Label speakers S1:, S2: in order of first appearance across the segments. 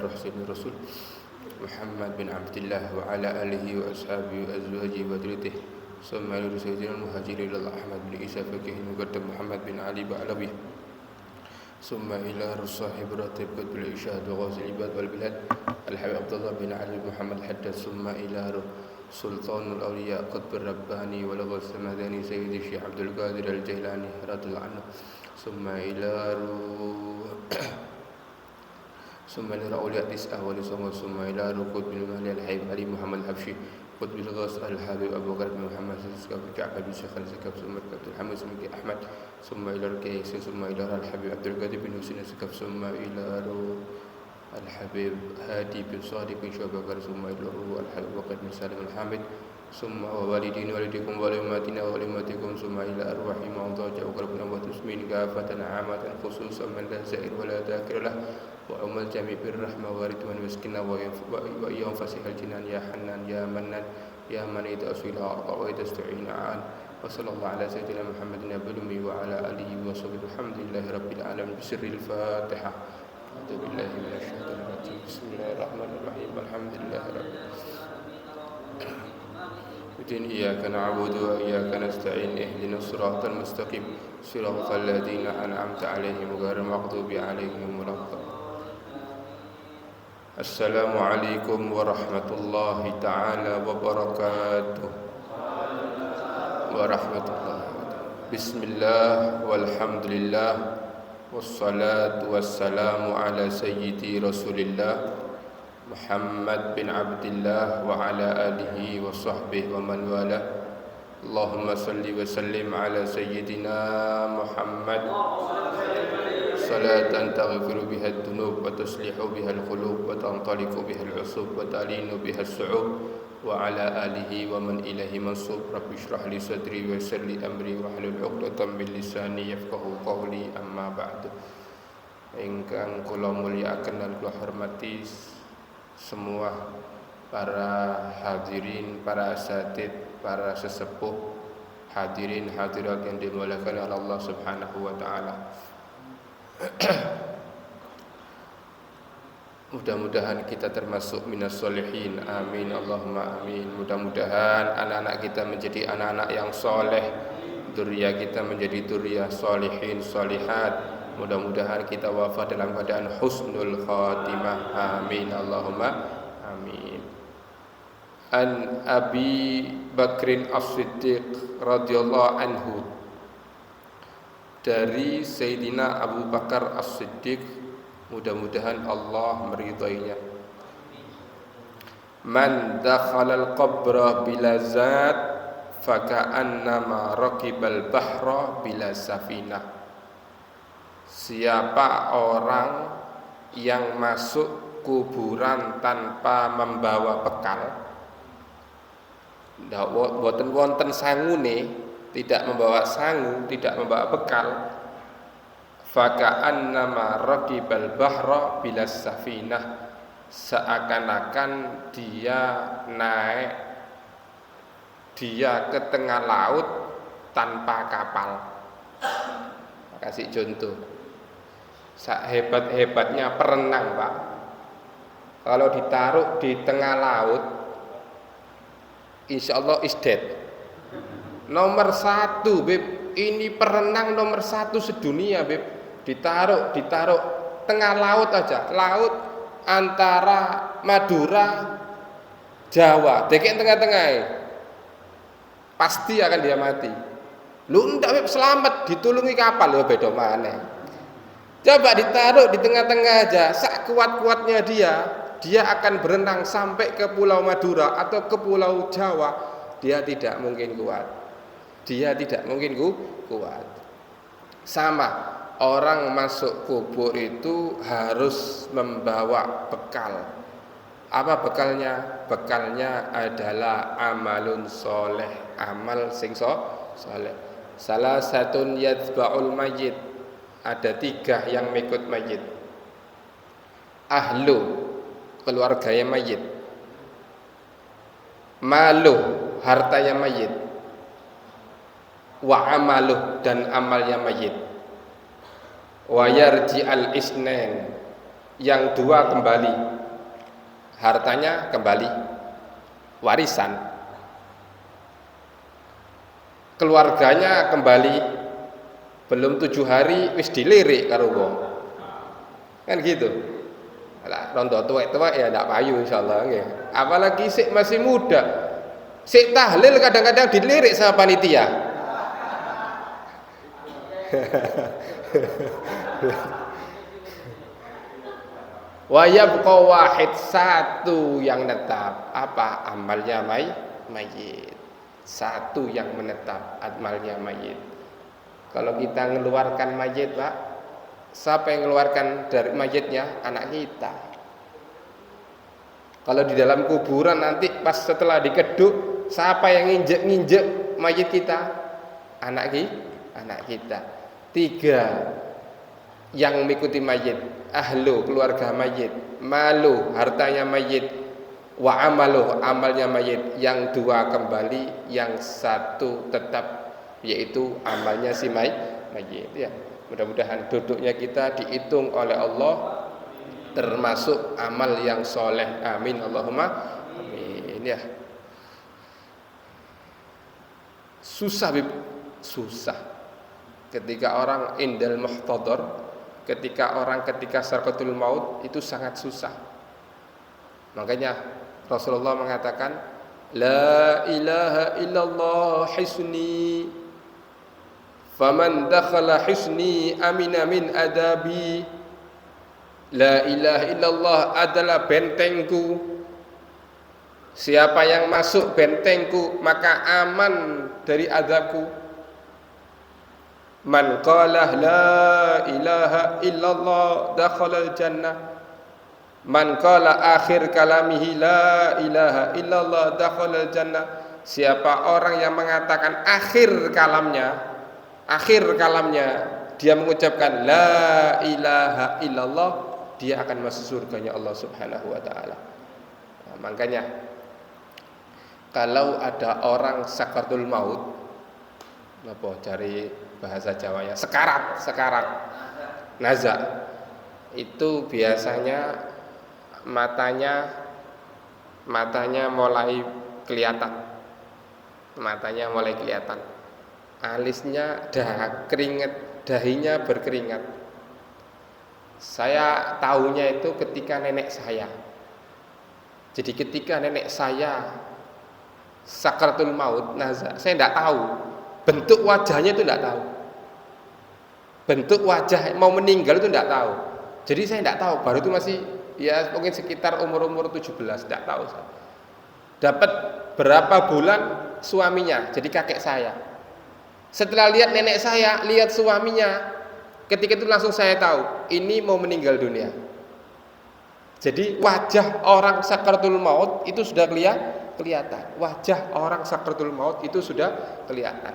S1: روح سيدنا الرسول محمد بن عبد الله وعلى آله وأصحابه وأزواجه وذريته ثم إلى سيدنا المهاجرين إلى أحمد بن عيسى فقيه المقدم محمد بن علي بعلوي ثم إلى صاحب راتب قطب الإرشاد وغوث العباد والبلاد الحبيب عبد الله بن علي محمد الحداد ثم إلى سلطان الأولياء قطب الرباني والغوث السمداني سيدي الشيخ عبد القادر الجيلاني رضي الله عنه ثم إلى أولياء تسعة ولصوم ثم إلى قطب المالي الحبيب علي محمد الحبشي قطب الغوث الحبيب أبو بكر بن محمد السكاف جعفر بن شيخ السكاف ثم عبد الحميد بن أحمد ثم إلى الكيس ثم إلى الحبيب عبد القادر بن حسين السكاف ثم إلى الحبيب هادي بن صادق بن شوبكر ثم إلى الحبيب وقد بن سالم الحامد ثم ووالدين والديكم ولأمتنا ولأمتكم ثم إلى أرواح موضوع وقربنا وتسمين كافة عامة خصوصا من لا زائر ولا ذاكر له وعم الجميع بالرحمة وارد من مسكنا وإياهم فسيح الجنان يا حنان يا منان يا من إذا أسئل أعطى وإذا استعين عان وصلى الله على سيدنا محمد النبي الأمي وعلى آله وصحبه الحمد لله رب العالمين بسر الفاتحة. أعوذ بالله من الشيطان الرجيم بسم الله الرحمن الرحيم الحمد لله رب العالمين إياك نعبد وإياك نستعين اهدنا الصراط المستقيم صراط الذين أنعمت عليهم غير المغضوب عليهم ولا الضالين. السلام عليكم ورحمة الله تعالى وبركاته. ورحمة الله. بسم الله والحمد لله والصلاة والسلام على سيدي رسول الله محمد بن عبد الله وعلى آله وصحبه ومن والاه. اللهم صل وسلم على سيدنا محمد صلاة تغفر بها الذنوب وتصلح بها القلوب وتنطلق بها العصوب وتلين بها الصعوب وعلى آله ومن إليه منصوب. رب اشرح لي صدري ويسر لي أمري واحلل عقدة من لساني يفقهوا قولي. أما بعد. Ingkang kula mulyakaken lan kula hormati semua para hadirin, para asatid, para sesepuh, hadirin hadirat yang dimuliakan oleh Allah Subhanahu wa taala. Mudah-mudahan kita termasuk minas solihin. Amin Allahumma amin. Mudah-mudahan anak-anak kita menjadi anak-anak yang soleh, dzurriyyah kita menjadi dzurriyyah solihin solihat. Mudah-mudahan kita wafat dalam keadaan husnul khatimah. Amin Allahumma amin. An Abi Bakrin As-Siddiq radhiyallahu anhu, dari Sayyidina Abu Bakar As-Siddiq, mudah-mudahan Allah meridainya. Man dakhalal qabra bila zat faka'annama raqibal bahra bila safinah. Siapa orang yang masuk kuburan tanpa membawa bekal, boten wonten sangune, tidak membawa sangu, tidak membawa bekal, faka'annama raqibal bahra bila safinah, seakan-akan dia naik, dia ke tengah laut tanpa kapal. Kasih contoh, hebat-hebatnya perenang Pak, kalau ditaruh di tengah laut insya Allah is dead. Nomor satu Beb, ini perenang nomor satu sedunia Beb. Ditaruh tengah laut aja, laut antara Madura Jawa, dekek tengah-tengah, pasti akan dia mati. Lu ndak Beb, selamat, ditulungi kapal, ya beda mana. Coba ditaruh di tengah-tengah aja, sak kuat-kuatnya dia akan berenang sampai ke Pulau Madura atau ke Pulau Jawa, dia tidak mungkin kuat. Dia tidak mungkin kuat. Sama, orang masuk kubur itu harus membawa bekal. Apa bekalnya? Bekalnya adalah amalun soleh, amal sing soleh. Salah satun yatba'ul mayyit, ada 3 yang mengikut mayit. Ahlu, keluarganya mayit. Malu, hartanya mayit. Wa amaluh, dan amalnya mayit. Wa yarji al isnen,
S2: yang dua kembali, hartanya kembali, warisan, keluarganya kembali, belum 7 hari wis dilirik karo wong, kan gitu. Lah rondo tuwek-tuwek ya ndak payu insyaallah nggih. Apalagi sik masih muda. Sik tahlil kadang-kadang dilirik sama panitia. Wa yabqa wahid, satu yang netap. Apa? Amalnya mayit. Satu yang menetap, amalnya mayit. Kalau kita mengeluarkan mayit, Pak, siapa yang mengeluarkan dari mayitnya? Anak kita. Kalau di dalam kuburan nanti pas setelah dikeduk, siapa yang nginjek mayit kita? Anak kita. 3 yang mengikuti mayit, ahlu, keluarga mayit, malu, hartanya mayit, wa amaluh, amalnya mayit. Yang 2 kembali, yang 1 tetap, yaitu amalnya si mayit ya. Mudah-mudahan duduknya kita dihitung oleh Allah termasuk amal yang soleh. Amin Allahumma amin ya. Susah ketika orang indal muhtadar, ketika sakratul maut itu sangat susah. Makanya Rasulullah mengatakan la ilaha illallah hisni, faman dakhala hisni amina min adabi. La ilaha illallah adalah bentengku. Siapa yang masuk bentengku maka aman dari azabku. Man qala la ilaha illallah dakhala jannah. Man qala akhir kalamihi la ilaha illallah dakhala jannah. Siapa orang yang mengatakan akhir kalamnya dia mengucapkan la ilaha illallah, dia akan masuk surganya Allah Subhanahu wa taala. Nah, makanya kalau ada orang sakaratul maut, apa cari bahasa Jawanya, sekarat nazak, itu biasanya matanya mulai kelihatan, alisnya dahinya berkeringat. Saya tahunya itu ketika nenek saya. Jadi ketika nenek saya sakaratul maut nazak, saya tidak tahu bentuk wajahnya, itu tidak tahu bentuk wajah mau meninggal, itu tidak tahu. Jadi saya tidak tahu, baru itu masih ya mungkin sekitar umur 17, tidak tahu. Dapat berapa bulan suaminya, jadi kakek saya. Setelah lihat nenek saya, lihat suaminya, ketika itu langsung saya tahu ini mau meninggal dunia. Jadi wajah orang sakaratul maut itu sudah kelihatan. Wajah orang sakaratul maut itu sudah kelihatan.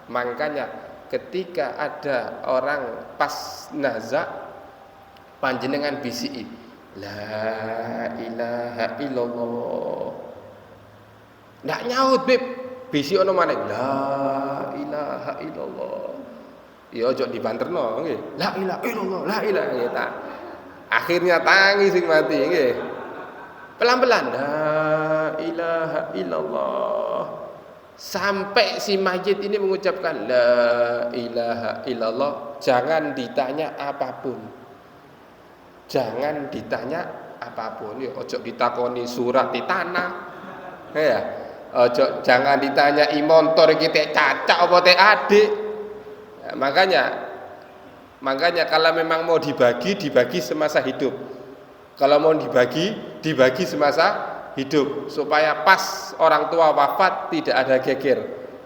S2: Makanya ketika ada orang pas nazak, panjenengan bisi la ilaha illallah. Ndak nyaut, Beb. Bisi ono maneh la ilaha illallah. Ya ojo dibanterno nggih. La ilaha illallah, la ilaha illallah. Akhirnya tangi sing mati nggih. Pelan-pelan la ilaha illallah. Sampai si mayit ini mengucapkan la ilaha illallah, jangan ditanya apapun. Jangan ditanya apapun. Ya ojo ditakoni surat di tanah. Ya. Ojo jangan ditanya imontor kita cacak apa teh adik. Ya, makanya kalau memang mau dibagi semasa hidup. Kalau mau dibagi semasa hidup, supaya pas orang tua wafat tidak ada geger.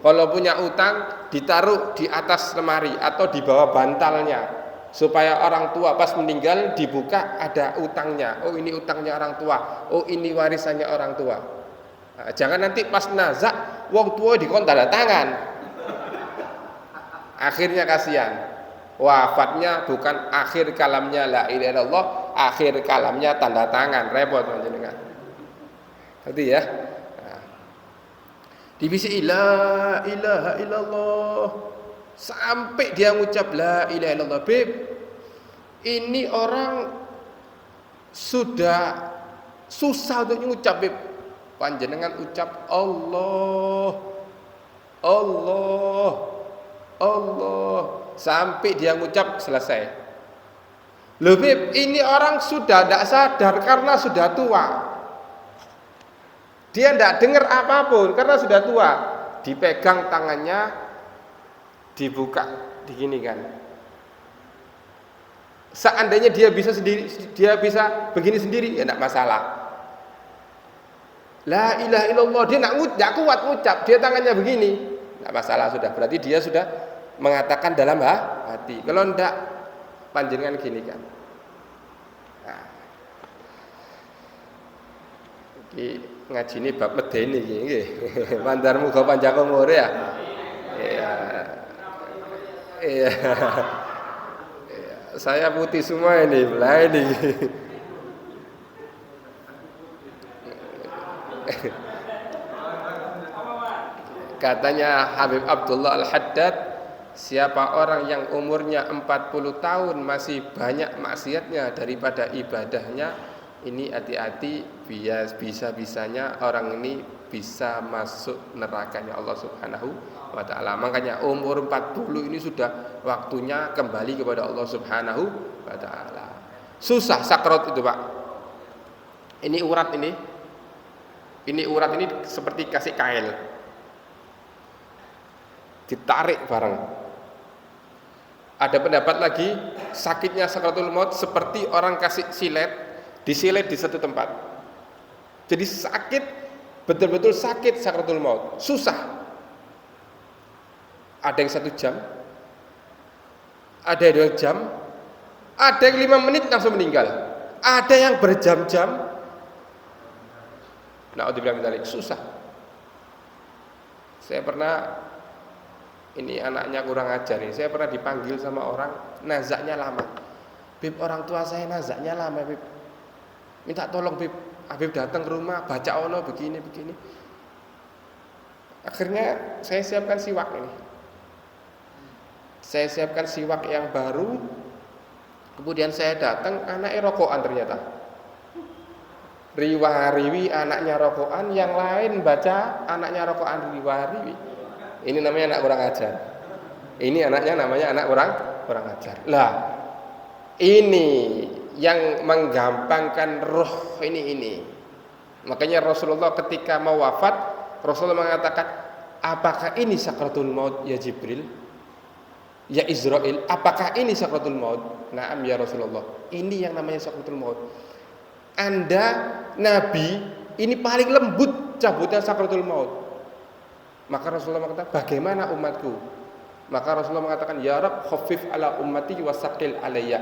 S2: Kalau punya utang ditaruh di atas lemari atau di bawah bantalnya, supaya orang tua pas meninggal dibuka ada utangnya. Oh ini utangnya orang tua, oh ini warisannya orang tua. Nah, jangan nanti pas nazak wong tua dikon tanda tangan. Akhirnya kasihan. Wafatnya bukan akhir kalamnya la ilaha illallah, akhir kalamnya tanda tangan, repot panjenengan. Ngerti ya? Nah. Dibisi la ilaha illallah sampai dia ngucap la ilaha illallah. Beb, ini orang sudah susah untuk ngucap, Bib. Panjenengan ucap Allah, Allah, Allah sampai dia ngucap selesai. Loh Bib, ini orang sudah tidak sadar karena sudah tua. Dia tidak dengar apapun karena sudah tua. Dipegang tangannya, dibuka, diginikan. Seandainya dia bisa sendiri, dia bisa begini sendiri, ya tidak masalah. La ilaha illallah, dia tidak kuat ngucap, dia tangannya begini, tidak masalah sudah. Berarti dia sudah mengatakan dalam hati. Kalau tidak, panjenengan gini kan. Nah, iki ngaji ini bab medeni iki nggih. Mandar muga panjang umur ya. Iya. Iya. Saya putih semua ini, belah ini. Katanya Habib Abdullah Al-Haddad, siapa orang yang umurnya 40 tahun masih banyak maksiatnya daripada ibadahnya, ini hati-hati, bisa-bisanya orang ini bisa masuk nerakanya Allah Subhanahu wa ta'ala. Makanya umur 40 ini sudah waktunya kembali kepada Allah Subhanahu wa ta'ala. Susah sakrat itu, Pak. Ini urat ini. Ini urat ini seperti kasih kail. Ditarik bareng. Ada pendapat lagi, sakitnya sakratul maut seperti orang kasih silet, disilet di satu tempat. Jadi sakit, betul-betul sakit sakratul maut, susah. Ada yang 1 jam, ada yang 2 jam, ada yang 5 menit langsung meninggal, ada yang berjam-jam. Nah, dibilang tadi susah. Saya pernah, ini anaknya kurang ajar nih, saya pernah dipanggil sama orang, nazaknya lama. Bib, orang tua saya nazaknya lama, Bib. Minta tolong, Bib. Habib datang ke rumah, baca ono begini. Akhirnya saya siapkan siwak ini. Saya siapkan siwak yang baru. Kemudian saya datang, anaknya rokokan ternyata. Riwariwi anaknya rokokan, yang lain baca anaknya rokokan riwariwi. Ini namanya anak kurang ajar. Ini anaknya namanya anak kurang ajar. Lah, ini yang menggampangkan roh ini. Makanya Rasulullah ketika mau wafat, Rasulullah mengatakan, apakah ini sakratul maut ya Jibril? Ya Israel, apakah ini sakratul maut? Naam ya Rasulullah, ini yang namanya sakratul maut. Anda Nabi, ini paling lembut cabutnya sakratul maut. Maka Rasulullah mengatakan, bagaimana umatku? Maka Rasulullah mengatakan, ya Rabb khaffif ala ummati wasaqil alayya.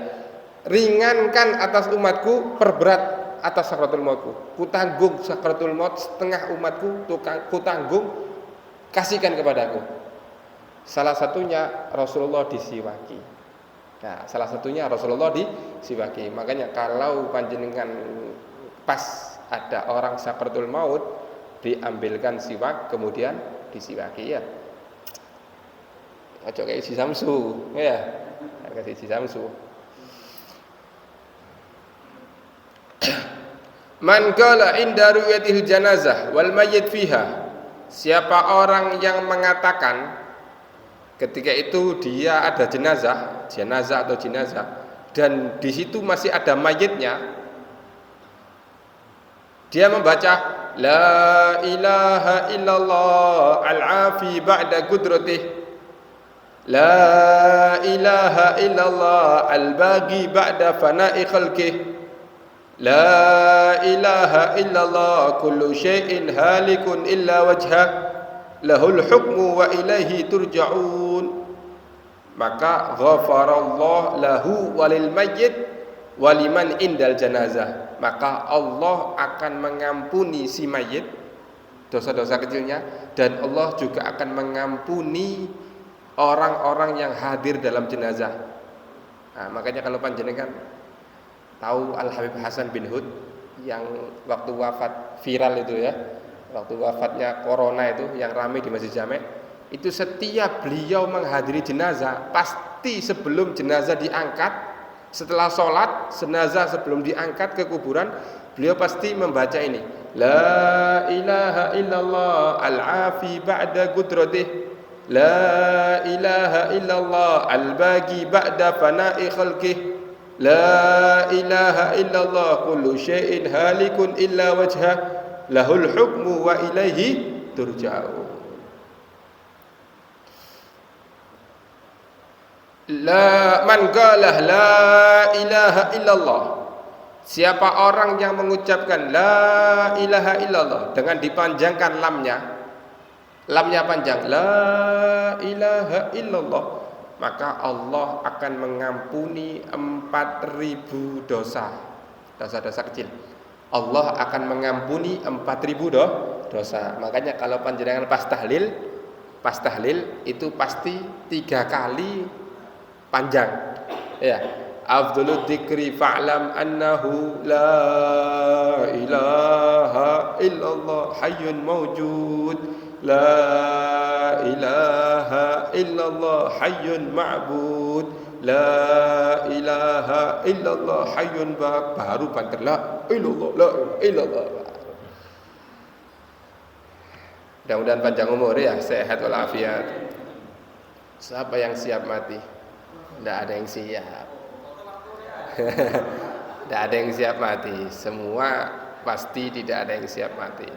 S2: Ringankan atas umatku, perberat atas sakratul mautku. Kutanggung sakratul maut setengah umatku, kutanggung, kasihkan kepadaku. Salah satunya Rasulullah disiwaki. Nah, salah satunya Rasulullah disiwaki. Makanya kalau panjenengan pas ada orang sakratul maut, diambilkan siwak kemudian disiwaki ya. Ojo kayak si Samsu, ya. Kayak si Samsu. Man qala inda ru'yatil janazah wal mayyit fiha. Siapa orang yang mengatakan ketika itu dia ada jenazah dan di situ masih ada mayitnya, dia membaca la ilaha illallah al-afi ba'da qudratih, la ilaha illallah al-baghi ba'da fana'i khalqih, la ilaha illallah kullu syai'in halikun illa wajhah lahul hukmu wa ilaihi turja'un. Maka ghafarallahu lahu walil mayyit waliman indal janazah. Maka Allah akan mengampuni si mayit dosa-dosa kecilnya, dan Allah juga akan mengampuni orang-orang yang hadir dalam jenazah. Nah, makanya kalau panjenengan tahu Al Habib Hasan bin Hud yang waktu wafat viral itu ya, waktu wafatnya corona itu yang ramai di Masjid Jamek, itu setiap beliau menghadiri jenazah, pasti sebelum jenazah diangkat, Setelah sholat jenazah sebelum diangkat ke kuburan, beliau pasti membaca ini. La ilaha illallah al-afi ba'da qudratih. La ilaha illallah al-bagi ba'da fana'i khalqih. La ilaha illallah kullu syai'in halikun illa wajhah. Lahul hukmu wa ilaihi turja'un. La man qalah la ilaha illallah. Siapa orang yang mengucapkan la ilaha illallah dengan dipanjangkan lamnya. Lamnya panjang. La ilaha illallah. Maka Allah akan mengampuni 4.000 dosa. Dosa-dosa kecil. Allah akan mengampuni 4.000 dosa. Makanya kalau panjenengan pas tahlil itu pasti 3 kali panjang, ya. Afdhalud dzikri fa'lam annahu la ilaha illallah hayyun mawjud, la ilaha illallah hayyun ma'bud, la ilaha illallah hayyun baru banter la ilallah la ilallah. Mudah-mudahan panjang umur ya, sehat walafiat. Siapa yang siap mati? Tidak ada yang siap. Tidak ada yang siap mati. Semua pasti tidak ada yang siap mati.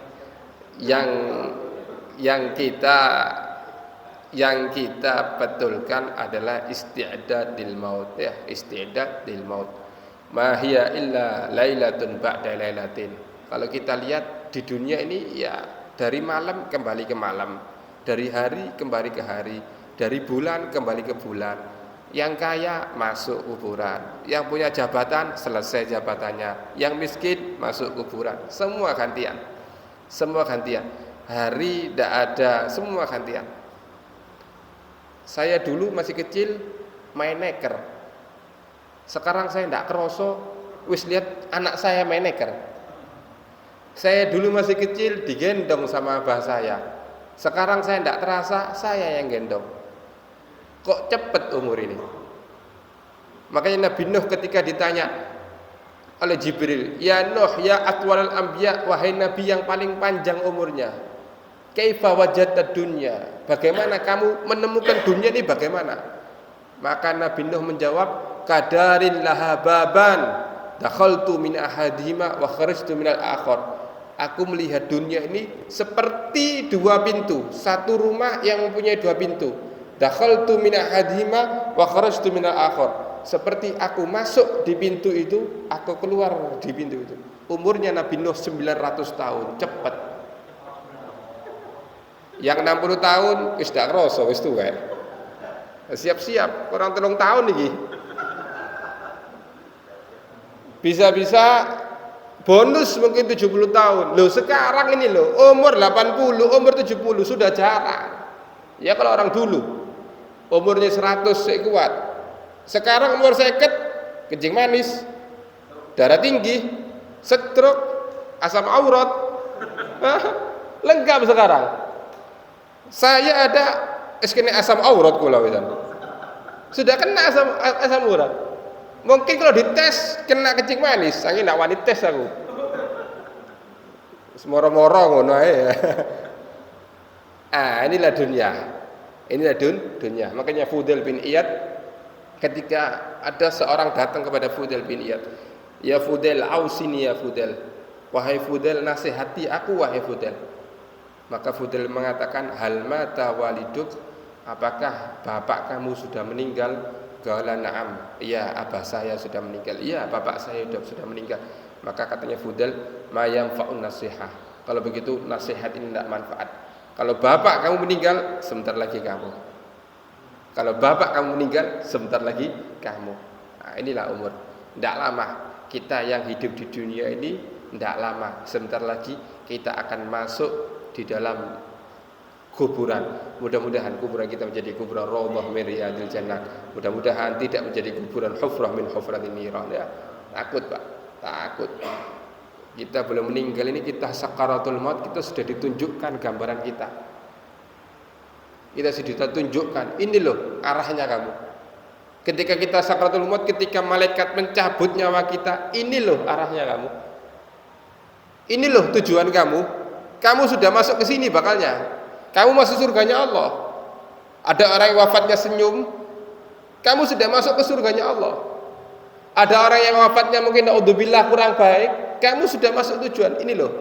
S2: Yang kita betulkan adalah isti'dadil maut, ya, isti'dadil maut. Ma hiya illa lailatun ba'da lailatin. Kalau kita lihat di dunia ini, ya, dari malam kembali ke malam, dari hari kembali ke hari, dari bulan kembali ke bulan. Yang kaya masuk kuburan, yang punya jabatan selesai jabatannya, yang miskin masuk kuburan. Semua gantian, semua gantian. Hari tidak ada, semua gantian. Saya dulu masih kecil main neker. Sekarang saya tidak keroso, wis lihat anak saya main neker. Saya dulu masih kecil digendong sama abah saya. Sekarang saya tidak terasa, saya yang gendong. Kok cepat umur ini? Makanya Nabi Nuh ketika ditanya oleh Jibril, ya Nuh, ya atwalal anbiya, wahai Nabi yang paling panjang umurnya, kaifa wajadtad dunya, bagaimana kamu menemukan dunia ini, bagaimana? Maka Nabi Nuh menjawab, kadarin laha baban, dakhaltu min ahadihima wa kharajtu minal akhar. Aku melihat dunia ini seperti 2 pintu, satu rumah yang mempunyai 2 pintu. Dakhaltu min ahadihima wa kharajtu minal akhar. Seperti aku masuk di pintu itu, aku keluar di pintu itu. Umurnya Nabi Nuh 900 tahun, cepat. Yang 60 tahun wis dak kroso, wis tuwek. Siap-siap, kurang 3 tahun iki. Bisa-bisa bonus mungkin 70 tahun. Loh, sekarang ini loh, umur 80, umur 70 sudah jarang. Ya kalau orang dulu umurnya 100 saya kuat. Sekarang umur 50, kencing manis, darah tinggi, stroke, asam aurat. Lengkap sekarang. Saya ada kena asam aurat kula wisan. Sudah kena asam urat. Mungkin kalau dites kena kencing manis, saya ndak wani tes aku. Semoro-moro ngono ae. Inilah dunia. Inilah dunia. Makanya Fudail bin Iyad ketika ada seorang datang kepada Fudail bin Iyad, ya Fudail, ausini ya Fudail, wahai Fudail, nasihati aku wahai Fudail. Maka Fudail mengatakan, hal mata waliduk, apakah bapak kamu sudah meninggal? Qala na'am, iya abah saya sudah meninggal, iya bapak saya sudah meninggal. Maka katanya Fudail, ma yanfa'un nasihah, kalau begitu nasihat ini tidak manfaat. Kalau bapak kamu meninggal, sebentar lagi kamu. Kalau bapak kamu meninggal, sebentar lagi kamu. Nah, inilah umur. Tidak lama. Kita yang hidup di dunia ini tidak lama. Sebentar lagi kita akan masuk di dalam kuburan. Mudah-mudahan kuburan kita menjadi kuburan raudhah min riyadil jannah. Mudah-mudahan tidak menjadi kuburan hufrah min hufratin niran, ya. Takut, Pak. Takut. Kita belum meninggal ini, kita sakaratul maut, kita sudah ditunjukkan gambaran kita. Kita sudah tunjukkan, ini loh arahnya kamu. Ketika kita sakaratul maut, ketika malaikat mencabut nyawa kita, ini loh arahnya kamu. Ini loh tujuan kamu. Kamu sudah masuk ke sini bakalnya. Kamu masuk surganya Allah. Ada orang yang wafatnya senyum, kamu sudah masuk ke surganya Allah. Ada orang yang wafatnya mungkin naudzubillah kurang baik, kamu sudah masuk tujuan. Ini loh.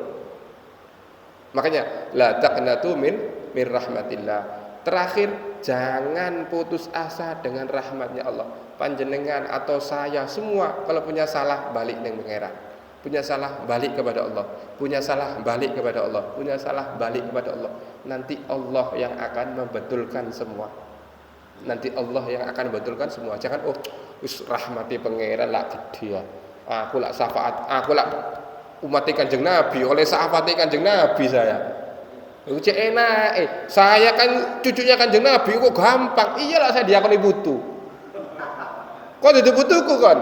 S2: Makanya la taqnatu min rahmatillah. Terakhir, jangan putus asa dengan rahmatnya Allah. Panjenengan atau saya semua kalau punya salah balik dengan pangeran. Punya salah balik kepada Allah. Punya salah balik kepada Allah. Punya salah balik kepada Allah. Nanti Allah yang akan membetulkan semua. Nanti Allah yang akan membetulkan semua. Jangan wis rahmati pangeran lah gede ya. Aku lah syafaat, aku lah umat Kanjeng Nabi, oleh syafaat Kanjeng Nabi saya. Cek enak, saya kan cucunya Kanjeng Nabi kok gampang. Iyalah saya diakoni butuh. Kok itu butuhku kan?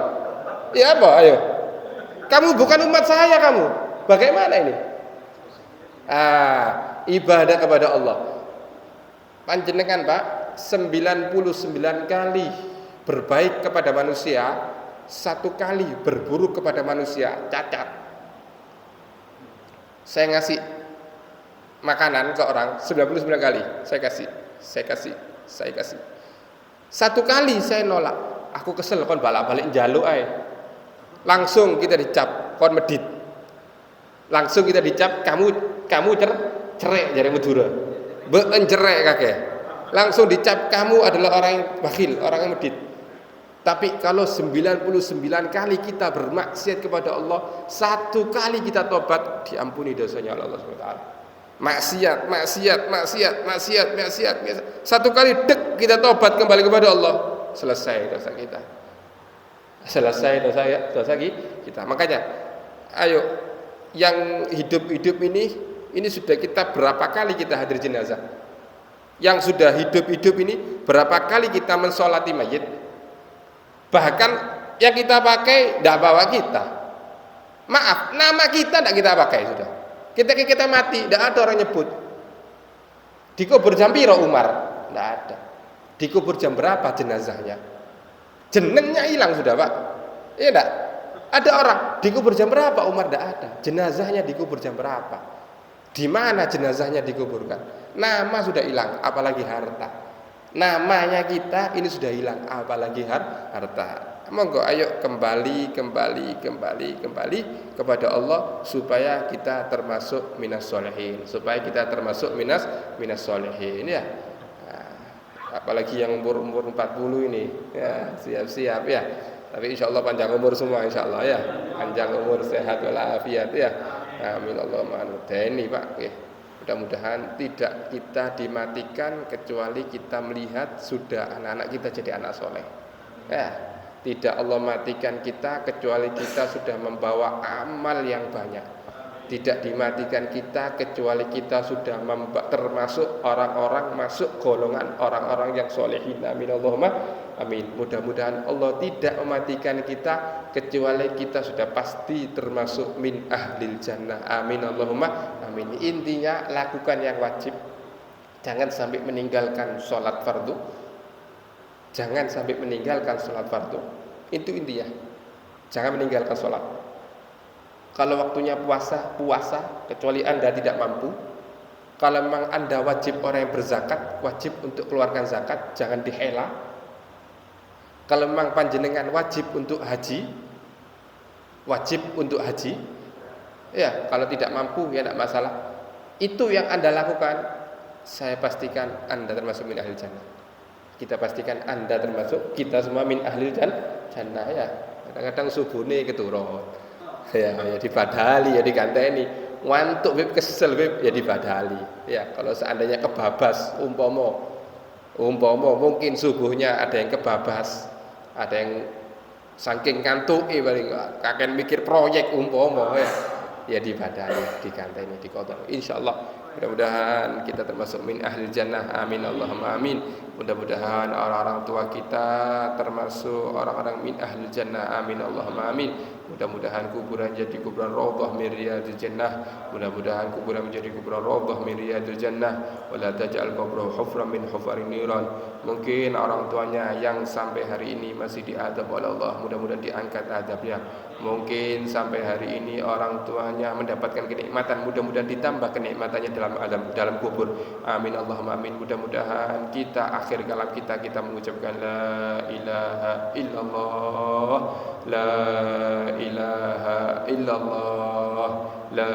S2: Ya apa? Ayo. Kamu bukan umat saya kamu. Bagaimana ini? Ibadah kepada Allah. Panjenengan Pak, 99 kali berbaik kepada manusia, 1 kali berburuk kepada manusia, cacat. Saya ngasih makanan ke orang 99 kali saya kasih. 1 kali saya nolak, aku kesel kon balak-balik njaluk ae. Langsung kita dicap kon medit. Langsung kita dicap kamu cerek jare Madura. Mbek cerek kakek. Langsung dicap kamu adalah orang yang bakhil, orang yang medit. Tapi kalau 99 kali kita bermaksiat kepada Allah, 1 kali kita tobat, diampuni dosanya oleh Allah SWT. Maksiat. 1 kali dek kita tobat kembali kepada Allah, selesai dosa kita. Selesai dosa kita. Makanya, ayo yang hidup ini sudah kita berapa kali kita hadir jenazah? Yang sudah hidup ini berapa kali kita mensolati mayit? Bahkan yang kita pakai tidak bawa kita. Maaf, nama kita tidak kita pakai sudah. Kita mati, tidak ada orang nyebut. Dikubur jam piro Umar? Tidak ada. Dikubur jam berapa jenazahnya? Jenengnya hilang sudah Pak. Iya tidak? Ada orang dikubur jam berapa Umar? Tidak ada. Jenazahnya dikubur jam berapa? Di mana jenazahnya dikuburkan? Nama sudah hilang, apalagi harta. Namanya kita ini sudah hilang, apalagi harta. Monggo ayo kembali kepada Allah supaya kita termasuk minas sholihin, supaya kita termasuk minas sholihin ya. Apalagi yang umur 40 ini ya, siap-siap ya. Tapi insyaallah panjang umur semua insyaallah ya. Panjang umur, sehat walafiat ya. Amin Allahumma amin Pak ya. Mudah-mudahan tidak kita dimatikan kecuali kita melihat sudah anak-anak kita jadi anak soleh. Ya, tidak Allah matikan kita kecuali kita sudah membawa amal yang banyak. Tidak dimatikan kita kecuali kita sudah termasuk orang-orang masuk golongan orang-orang yang solehin. Amin Allahumma amin. Mudah-mudahan Allah tidak mematikan kita kecuali kita sudah pasti termasuk min ahlil jannah. Amin Allahumma amin. Intinya lakukan yang wajib. Jangan sampai meninggalkan sholat fardu. Jangan sampai meninggalkan sholat fardu. Itu intinya. Jangan meninggalkan sholat. Kalau waktunya puasa, kecuali Anda tidak mampu. Kalau memang Anda wajib orang yang berzakat, wajib untuk keluarkan zakat, jangan dihela. Kalau memang panjenengan wajib untuk haji, ya kalau tidak mampu ya tidak masalah. Itu yang Anda lakukan, saya pastikan Anda termasuk min ahlil jannah. Kita pastikan Anda termasuk, kita semua min ahlil jannah ya. Kadang-kadang subuhnya keturun. Ya dibadali, ya diganteni. Ngantuk beb, kesel beb, ya dibadali. Ya, kalau seandainya kebabas umpama mungkin subuhnya ada yang kebabas, ada yang saking ngantuki paling kakek mikir proyek umpama ya dibadali, diganteni, dikodok. Insyaallah mudah-mudahan kita termasuk min ahlil jannah. Amin Allahumma amin. Mudah-mudahan orang-orang tua kita termasuk orang-orang min ahlil jannah. Amin Allahumma amin.
S1: Mudah-mudahan kuburan jadi kuburan raudhah min riyadil jannah. Mudah-mudahan kuburan menjadi kuburan raudhah min riyadil jannah. Wala taj'al qabrahu hufran min hufarin niran. Mungkin orang tuanya yang sampai hari ini masih diadab oleh Allah, mudah-mudahan diangkat adabnya. Mungkin sampai hari ini orang tuanya mendapatkan kenikmatan, mudah-mudahan ditambah kenikmatannya dalam kubur. Amin Allahumma amin. Mudah-mudahan kita akhir kalam kita mengucapkan la ilaha illallah, la ilaha illallah, la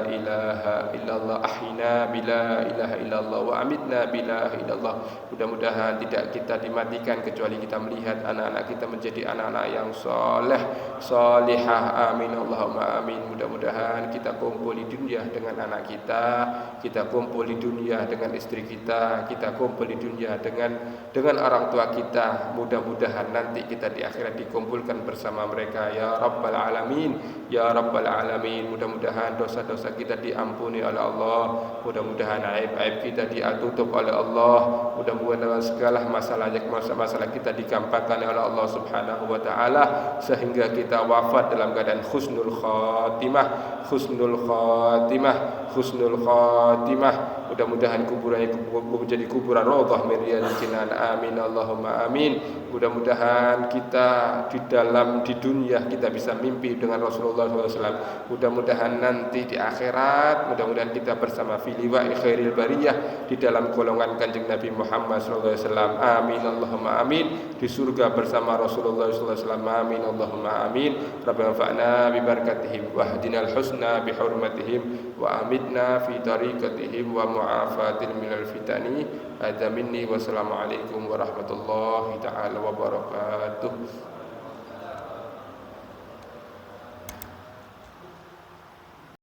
S1: ilaha illallah, ahyina bila ilaha illallah wa amitna bila ilaha illallah. Mudah-mudahan tidak kita dimatikan kecuali kita melihat anak-anak kita menjadi anak-anak yang soleh, solihah. Amin Allahumma amin. Mudah-mudahan kita kumpul di dunia dengan anak kita kumpul di dunia dengan istri kita kumpul di dunia dengan orang tua kita. Mudah-mudahan nanti kita di akhirat dikumpulkan bersama mereka ya rabbal alamin, ya rabbal alamin. Mudah-mudahan dosa-dosa kita diampuni oleh Allah, mudah-mudahan aib-aib kita ditutup oleh Allah, mudah-mudahan segala masalah kita digampangkan oleh Allah Subhanahu wa taala sehingga kita wafat dalam keadaan husnul khatimah, husnul khatimah, husnul khatimah. Mudah-mudahan kuburannya menjadi kuburan raudhah min riyadil jinan. Amin Allahumma amin. Mudah-mudahan kita di dunia kita bisa mimpi dengan Rasulullah SAW. Mudah-mudahan nanti di akhirat, mudah-mudahan kita bersama fi liwa'i khairil bariyah, di dalam golongan Kanjeng Nabi Muhammad SAW. Amin Allahumma amin. Di surga bersama Rasulullah SAW. Amin Allahumma amin. Rabbana fa'na bi barakatihim wahdinal husna bi hurmatihim wa amitna fi tariqatihim wa mu'afatin minal fitani. Hadza minni wassalamu alaikum warahmatullahi taala wabarakatuh.